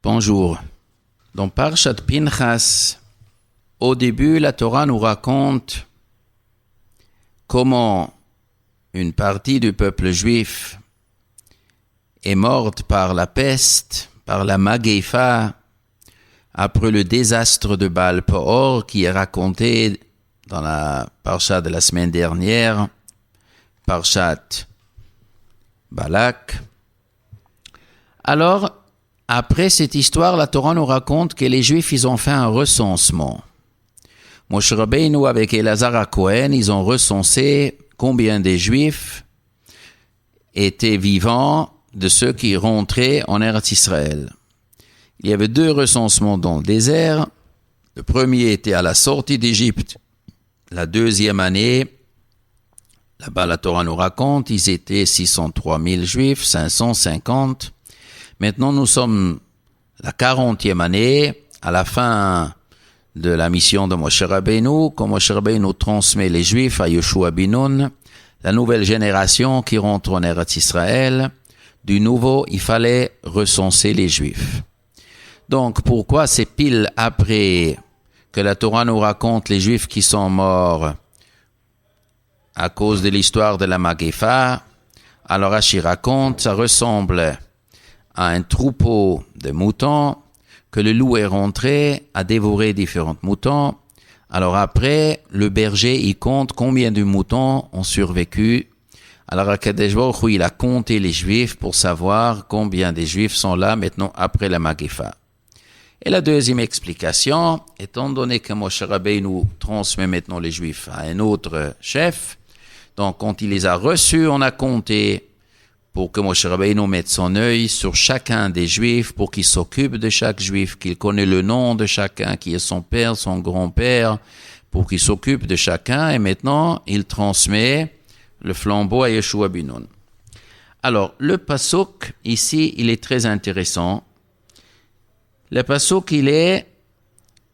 Bonjour. Dans Parshat Pinchas, au début, la Torah nous raconte comment une partie du peuple juif est morte par la peste, par la Magéfa, après le désastre de Baal Peor qui est raconté dans la Parsha de la semaine dernière, Parshat Balak. Alors, après cette histoire, la Torah nous raconte que les Juifs, ils ont fait un recensement. Moshe Rabbeinu avec Elazar HaKohen, ils ont recensé combien des Juifs étaient vivants de ceux qui rentraient en Eretz Israël. Il y avait 2 recensements dans le désert. Le premier était à la sortie d'Égypte. La deuxième année, là-bas la Torah nous raconte, ils étaient 603 000 Juifs, 550. Maintenant, nous sommes la 40e année, à la fin de la mission de Moshe Rabbeinu, quand Moshe Rabbeinu transmet les Juifs à Yoshua ben Nun, la nouvelle génération qui rentre en Eretz Israël. Du nouveau, il fallait recenser les Juifs. Donc, pourquoi c'est pile après que la Torah nous raconte les Juifs qui sont morts à cause de l'histoire de la Magéfa? Alors, Rashi raconte, ça ressemble à un troupeau de moutons, que le loup est rentré à dévorer différents moutons. Alors après, le berger, il compte combien de moutons ont survécu. Alors Akadosh Baruch Hu, il a compté les Juifs pour savoir combien des Juifs sont là maintenant après la Magéfa. Et la deuxième explication, étant donné que Moshe Rabbeinu transmet maintenant les Juifs à un autre chef, donc quand il les a reçus, on a compté pour que Moshe Rabbeinu mette son œil sur chacun des Juifs, pour qu'il s'occupe de chaque Juif, qu'il connaisse le nom de chacun, qui est son père, son grand-père, pour qu'il s'occupe de chacun, et maintenant, il transmet le flambeau à Yoshua ben Nun. Alors, le pasuk, ici, il est très intéressant. Le pasuk, il est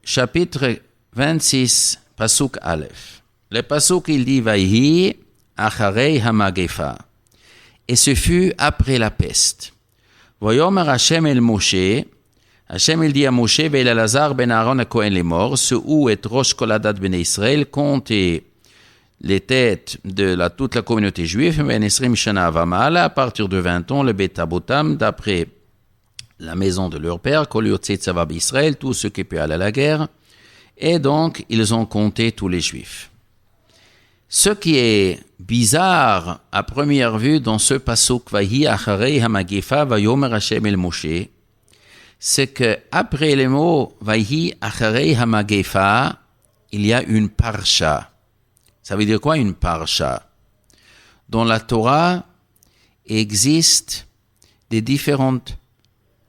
chapitre 26, pasuk Aleph. Le pasuk, il dit, Vayhi acharei hamagéfa. Et ce fut après la peste. Vayomer Hashem el Moshe, Hashem il dit à Moshe, Ve'el Elazar ben Aaron HaKohen les morts, ce où est Rosh Koladat ben Israël, comptez les têtes de toute la communauté juive, ben Esrim Shana Avamala, à partir de 20 ans, le Bet Abotam, d'après la maison de leur père, Kol Yotzei Tzavab Israël, tous ceux qui peuvent aller à la guerre, et donc ils ont compté tous les juifs. Ce qui est bizarre à première vue dans ce pasuk Vahi acharei hamagéfa vayomer Hashem el Moshe, c'est que après les mots Vahi acharei hamagéfa, il y a une parsha. Ça veut dire quoi une parsha? Dans la Torah existe des différents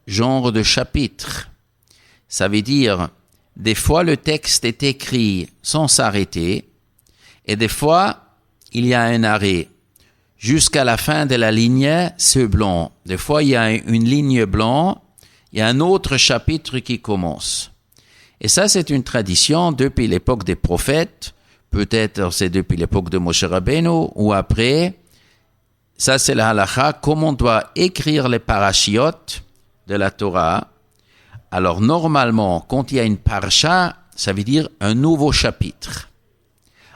genres de chapitres. Ça veut dire des fois le texte est écrit sans s'arrêter. Et des fois, il y a un arrêt. Jusqu'à la fin de la ligne, c'est blanc. Des fois, il y a une ligne blanche, il y a un autre chapitre qui commence. Et ça, c'est une tradition depuis l'époque des prophètes. Peut-être c'est depuis l'époque de Moshe Rabbeinu ou après. Ça, c'est la halakha, comment on doit écrire les parashiotes de la Torah. Alors, normalement, quand il y a une parsha, ça veut dire un nouveau chapitre.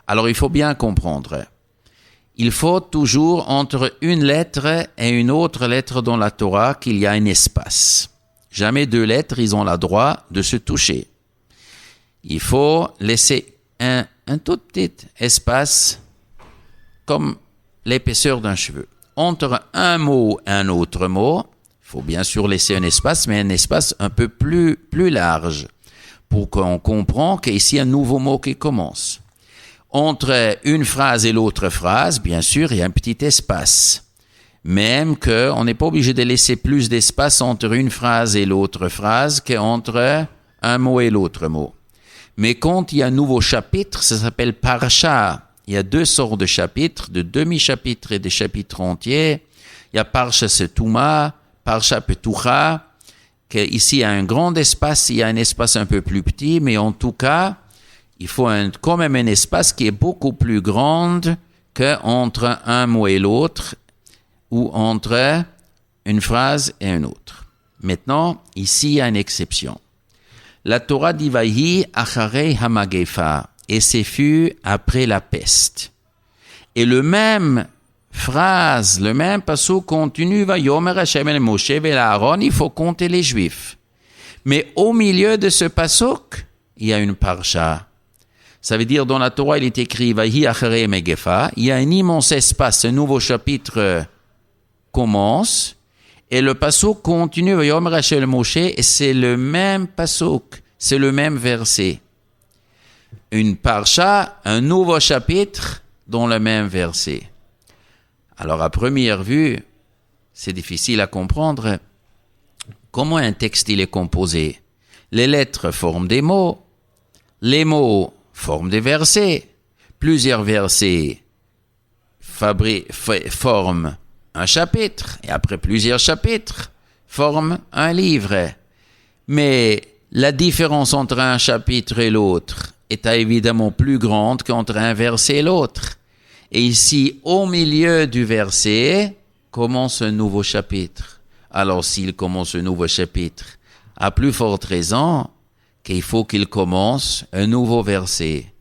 Alors, il faut bien comprendre. Il faut toujours, entre une lettre et une autre lettre dans la Torah, qu'il y a un espace. Jamais 2 lettres, ils ont le droit de se toucher. Il faut laisser un tout petit espace, comme l'épaisseur d'un cheveu. Entre un mot et un autre mot, il faut bien sûr laisser un espace, mais un espace un peu plus large, pour qu'on comprenne qu'ici, il y a un nouveau mot qui commence. Entre une phrase et l'autre phrase, bien sûr, il y a un petit espace. Même qu'on n'est pas obligé de laisser plus d'espace entre une phrase et l'autre phrase qu'entre un mot et l'autre mot. Mais quand il y a un nouveau chapitre, ça s'appelle parsha. Il y a 2 sortes de chapitres, de demi-chapitres et des chapitres entiers. Il y a parsha setuma, parsha petucha, ici il y a un grand espace, il y a un espace un peu plus petit, mais en tout cas, il faut quand même un espace qui est beaucoup plus grand qu'entre un mot et l'autre, ou entre une phrase et une autre. Maintenant, ici, il y a une exception. La Torah dit Vahi acharei hamagefa, et c'est fut après la peste. Et le même phrase, le même passage continue, Vayomer Hashem el Moshe vel Aaron, il faut compter les Juifs. Mais au milieu de ce pasuk, il y a une parsha. Ça veut dire, dans la Torah, il est écrit Vahi acharei hamagefa, il y a un immense espace, un nouveau chapitre commence, et le pasuk continue, Vayomer Hashem el Moshe, et c'est le même pasuk, c'est le même verset. Une parsha, un nouveau chapitre dans le même verset. Alors à première vue, c'est difficile à comprendre comment un texte il est composé. Les lettres forment des mots, les mots forment des versets, plusieurs versets forment un chapitre, et après plusieurs chapitres forment un livre. Mais la différence entre un chapitre et l'autre est évidemment plus grande qu'entre un verset et l'autre. Et ici, au milieu du verset, commence un nouveau chapitre. Alors, s'il commence un nouveau chapitre, à plus forte raison qu'il faut qu'il commence un nouveau verset.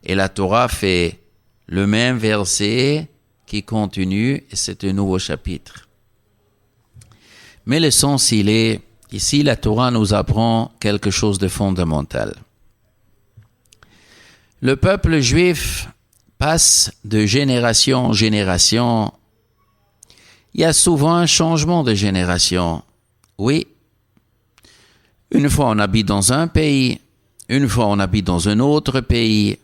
Et la Torah fait le même verset qui continue, et c'est un nouveau chapitre. Mais le sens, il est, ici, la Torah nous apprend quelque chose de fondamental. Le peuple juif passe de génération en génération. Il y a souvent un changement de génération. Oui. Une fois on habite dans un pays, une fois on habite dans un autre pays.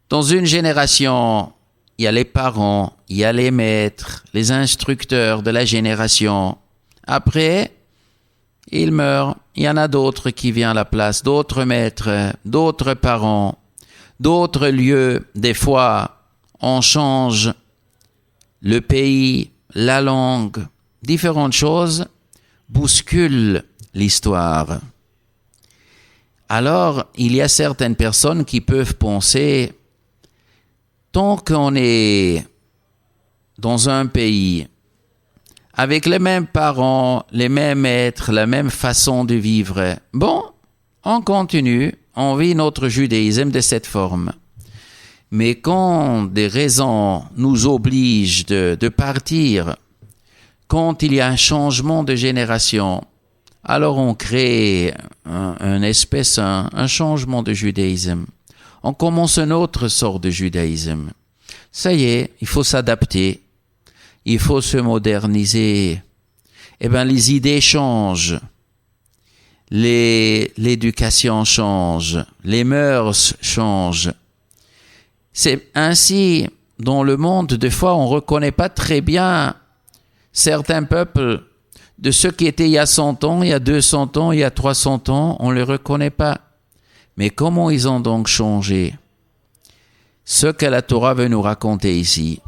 Dans une génération, il y a les parents, il y a les maîtres, les instructeurs de la génération. Après, ils meurent. Il y en a d'autres qui viennent à la place, d'autres maîtres, d'autres parents, d'autres lieux. Des fois, on change le pays, la langue, différentes choses bousculent l'histoire. Alors, il y a certaines personnes qui peuvent penser, tant qu'on est dans un pays, avec les mêmes parents, les mêmes maîtres, la même façon de vivre, bon, on continue, on vit notre judaïsme de cette forme. Mais quand des raisons nous obligent de partir, quand il y a un changement de génération, alors on crée un changement de judaïsme. On commence une autre sorte de judaïsme. Ça y est, il faut s'adapter. Il faut se moderniser. Eh bien, les idées changent. L'éducation change. Les mœurs changent. C'est ainsi, dans le monde, des fois, on ne reconnaît pas très bien certains peuples de ceux qui étaient il y a 100 ans, il y a 200 ans, il y a 300 ans, on ne les reconnaît pas. Mais comment ils ont donc changé? Ce que la Torah veut nous raconter ici.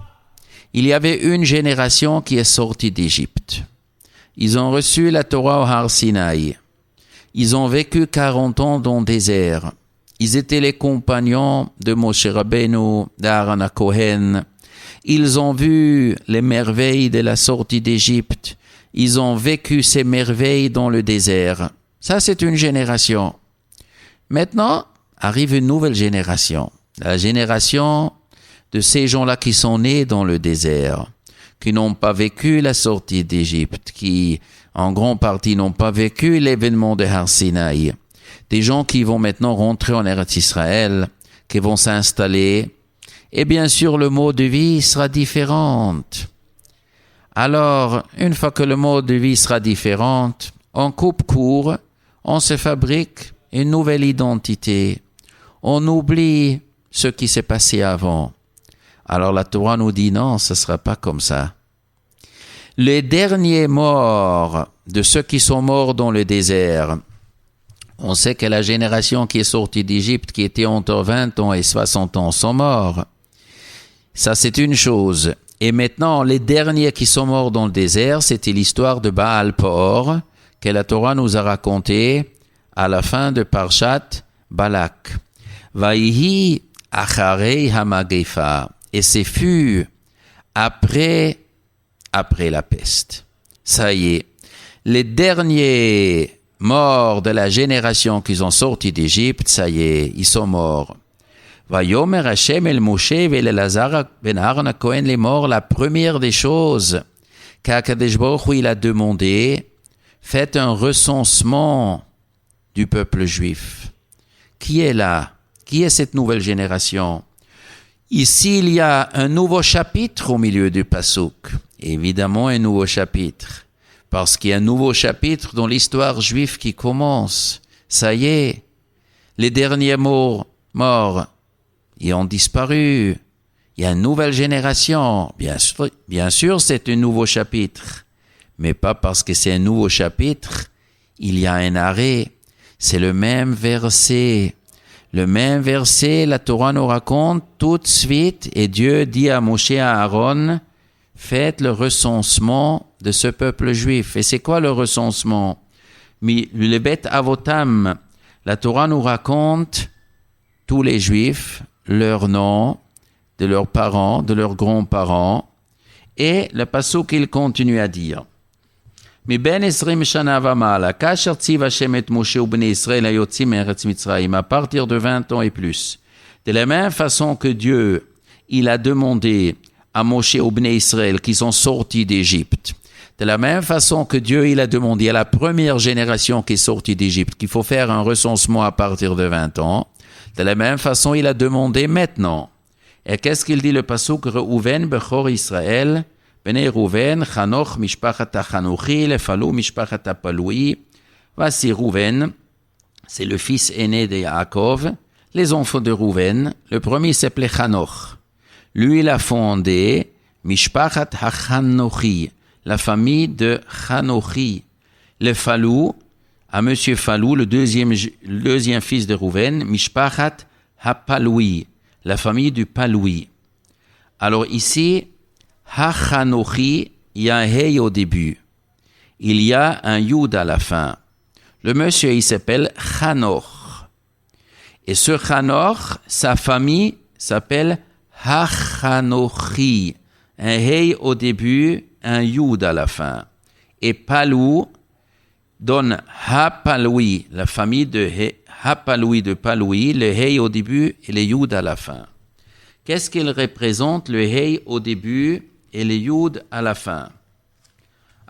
Il y avait une génération qui est sortie d'Égypte. Ils ont reçu la Torah au Har Sinaï. Ils ont vécu 40 ans dans le désert. Ils étaient les compagnons de Moshe Rabbeinu, d'Aaron HaKohen. Ils ont vu les merveilles de la sortie d'Égypte. Ils ont vécu ces merveilles dans le désert. Ça, c'est une génération. Maintenant, arrive une nouvelle génération. La génération de ces gens-là qui sont nés dans le désert, qui n'ont pas vécu la sortie d'Égypte, qui, en grande partie, n'ont pas vécu l'événement de Har Sinaï. Des gens qui vont maintenant rentrer en Eretz Israël, qui vont s'installer, et bien sûr, le mode de vie sera différent. Alors, une fois que le mode de vie sera différent, on coupe court, on se fabrique une nouvelle identité. On oublie ce qui s'est passé avant. Alors la Torah nous dit non, ce ne sera pas comme ça. Les derniers morts de ceux qui sont morts dans le désert, on sait que la génération qui est sortie d'Égypte, qui était entre 20 ans et 60 ans, sont morts. Ça, c'est une chose. Et maintenant, les derniers qui sont morts dans le désert, c'était l'histoire de Baal Peor, que la Torah nous a raconté à la fin de Parshat Balak. Vaihi acharei hamagefa. Et c'est fut après la peste. Ça y est. Les derniers morts de la génération qu'ils ont sorti d'Égypte, ça y est, ils sont morts. Vayomer Hashem el Moshe vel Elazar ben Aaron HaKohen les morts, la première des choses qu'Akadosh Baruch Hu il a demandé, faites un recensement du peuple juif. Qui est là? Qui est cette nouvelle génération? Ici, il y a un nouveau chapitre au milieu du Passouk. Évidemment, un nouveau chapitre. Parce qu'il y a un nouveau chapitre dans l'histoire juive qui commence. Ça y est, les derniers morts, ils ont disparu. Il y a une nouvelle génération. Bien sûr, c'est un nouveau chapitre. Mais pas parce que c'est un nouveau chapitre, il y a un arrêt. C'est le même verset. Le même verset, la Torah nous raconte tout de suite, et Dieu dit à Moshe et à Aaron, faites le recensement de ce peuple juif. Et c'est quoi le recensement? Le Bet Avotam, la Torah nous raconte tous les juifs, leurs noms, de leurs parents, de leurs grands-parents, et le passouk il continue à dire. מבין 20 שנה ומעלה, כאשר ציווה השם את משה ובני ישראל היוצאים מארץ מצרים, à partir de 20 ans et plus. De la même façon que Dieu, il a demandé à Moshe et Bnei Israël qui sont sortis d'Égypte, de la même façon que Dieu, il a demandé à la première génération qui est sortie d'Égypte qu'il faut faire un recensement à partir de 20 ans, de la même façon, il a demandé maintenant. Et qu'est-ce qu'il dit le pasuk? Reuven bechor Israël, Bnei Rouven, Chanoch, Mishpachat HaChanochi, Lefalou, Mishpachat HaPaloui. Voici Rouven, c'est le fils aîné de Yaakov, les enfants de Rouven. Le premier s'appelait Chanoch. Lui, il a fondé Mishpachat HaChanochi, la famille de Chanochi. Le Falou, à monsieur Falou, le deuxième fils de Rouven, Mishpachat HaPaloui, la famille du Paloui. Alors ici, Hachanochi, il y a un Hey au début. Il y a un Yud à la fin. Le monsieur, il s'appelle Chanoch. Et ce Chanoch, sa famille s'appelle Hachanochi. Un Hey au début, un Yud à la fin. Et Palou donne Hapaloui, la famille de Hapaloui de Paloui, le Hey au début et le Yud à la fin. Qu'est-ce qu'il représente, le Hey au début et le Yud à la fin?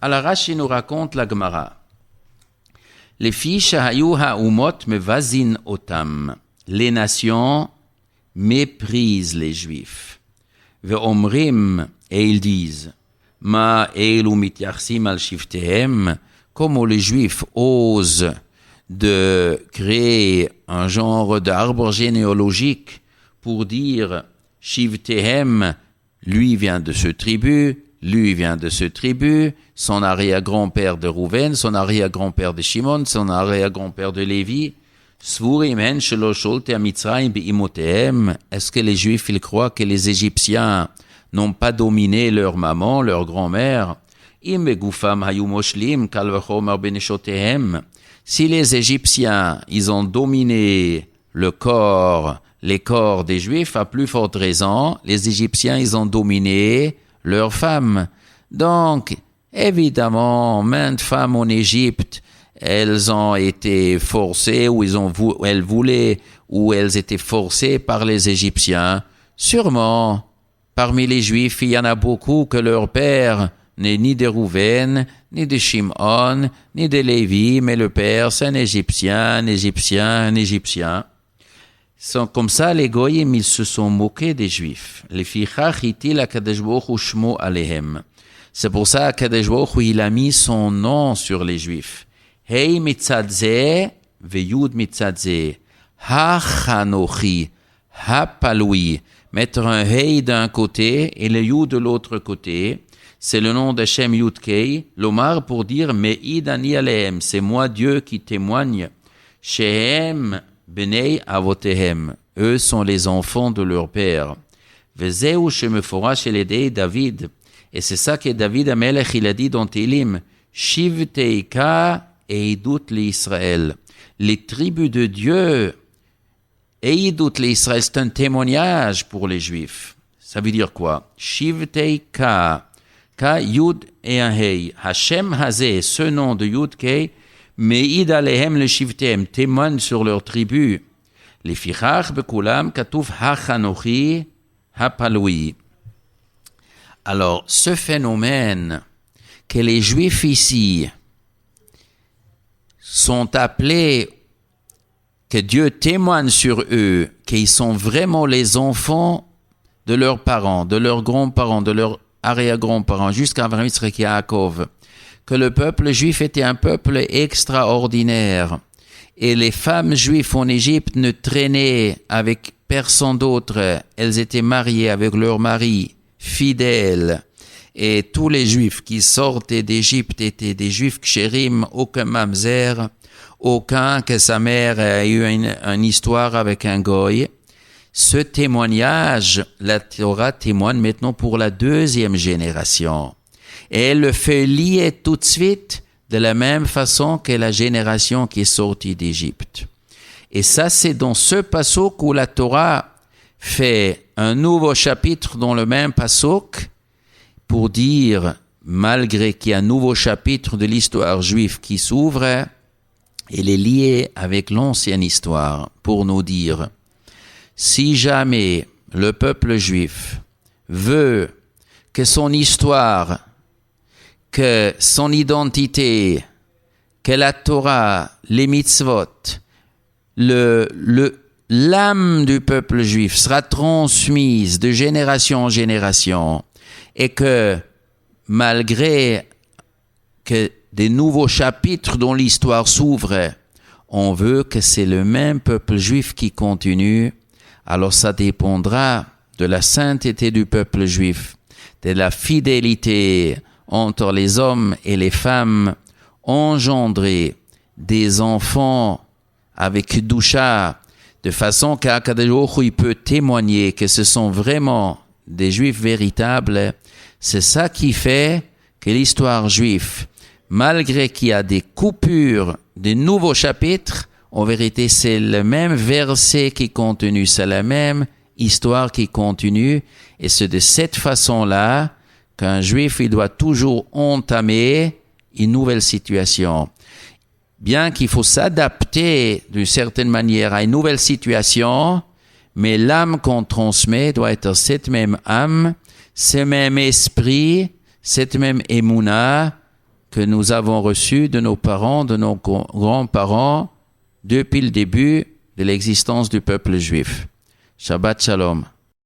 Alors Rashi nous raconte la Gemara. Les filles shahayu ha'umot mevazin otam. Les nations méprisent les Juifs. Ve'omrim, et ils disent, ma eilu mityachsim al shiftehem, comment les Juifs osent de créer un genre d'arbre généalogique pour dire Shivtehem, lui vient de ce tribu, lui vient de ce tribu, son arrière-grand-père de Rouven, son arrière-grand-père de Shimon, son arrière-grand-père de Lévi. Est-ce que les Juifs ils croient que les Égyptiens n'ont pas dominé leur maman, leur grand-mère? Si les Égyptiens ils ont dominé les corps des Juifs, à plus forte raison, les Égyptiens, ils ont dominé leurs femmes. Donc, évidemment, maintes femmes en Égypte, elles ont été forcées, ou elles voulaient, ou elles étaient forcées par les Égyptiens. Sûrement, parmi les Juifs, il y en a beaucoup que leur père n'est ni de Rouven, ni de Shimon, ni de Lévi, mais le père, c'est un Égyptien. Comme ça, les goyim, ils se sont moqués des Juifs. Les fichach itil HaKadosh Baruch Hu shmo alehem. C'est pour ça qu'Akadosh Baruch Hu, il a mis son nom sur les Juifs. Hey mitzadze, veyud mitzadze. Ha-chanochi, ha-paloui. Mettre un hey d'un côté et le yud de l'autre côté. C'est le nom d'Hashem Yudkei. L'omar pour dire me'id ani alehem. C'est moi Dieu qui témoigne. Shehem Benei avotehem, eux sont les enfants de leur père. Vezeu shemeforash eledei David, et c'est ça que David Amelech il a dit dans Télim, Shivteika eidut l'Israël. Les tribus de Dieu, eidut l'Israël, c'est un témoignage pour les Juifs. Ça veut dire quoi? Shivteika, Ka Yud et un Hei. Hashem Hazé, ce nom de Yud Kei, Me'id alehem le shivtem, témoigne sur leur tribu. Les fichach bekulam katouf hachanochi hapaloui. Alors, ce phénomène que les Juifs ici sont appelés, que Dieu témoigne sur eux, qu'ils sont vraiment les enfants de leurs parents, de leurs grands-parents, de leurs arrière-grands-parents, jusqu'à Avraham, Yitzhak et Yaakov, que le peuple juif était un peuple extraordinaire, et les femmes juives en Égypte ne traînaient avec personne d'autre, elles étaient mariées avec leur mari, fidèles, et tous les juifs qui sortaient d'Égypte étaient des juifs kshérim, aucun mamzer, aucun que sa mère a eu une histoire avec un goy. Ce témoignage, la Torah témoigne maintenant pour la deuxième génération. Et elle le fait lier tout de suite de la même façon que la génération qui est sortie d'Égypte. Et ça, c'est dans ce passouk où la Torah fait un nouveau chapitre dans le même passouk pour dire, malgré qu'il y a un nouveau chapitre de l'histoire juive qui s'ouvre, il est lié avec l'ancienne histoire pour nous dire, si jamais le peuple juif veut que son histoire, que son identité, que la Torah, les mitzvot, l'âme du peuple juif sera transmise de génération en génération et que malgré que des nouveaux chapitres dont l'histoire s'ouvre, on veut que c'est le même peuple juif qui continue, alors ça dépendra de la sainteté du peuple juif, de la fidélité entre les hommes et les femmes, engendrer des enfants avec doucha, de façon qu'Akadosh Baruch Hu peut témoigner que ce sont vraiment des juifs véritables. C'est ça qui fait que l'histoire juive, malgré qu'il y a des coupures, des nouveaux chapitres, en vérité c'est le même verset qui continue, c'est la même histoire qui continue, et c'est de cette façon-là qu'un juif il doit toujours entamer une nouvelle situation. Bien qu'il faut s'adapter d'une certaine manière à une nouvelle situation, mais l'âme qu'on transmet doit être cette même âme, ce même esprit, cette même émouna que nous avons reçu de nos parents, de nos grands-parents, depuis le début de l'existence du peuple juif. Shabbat Shalom.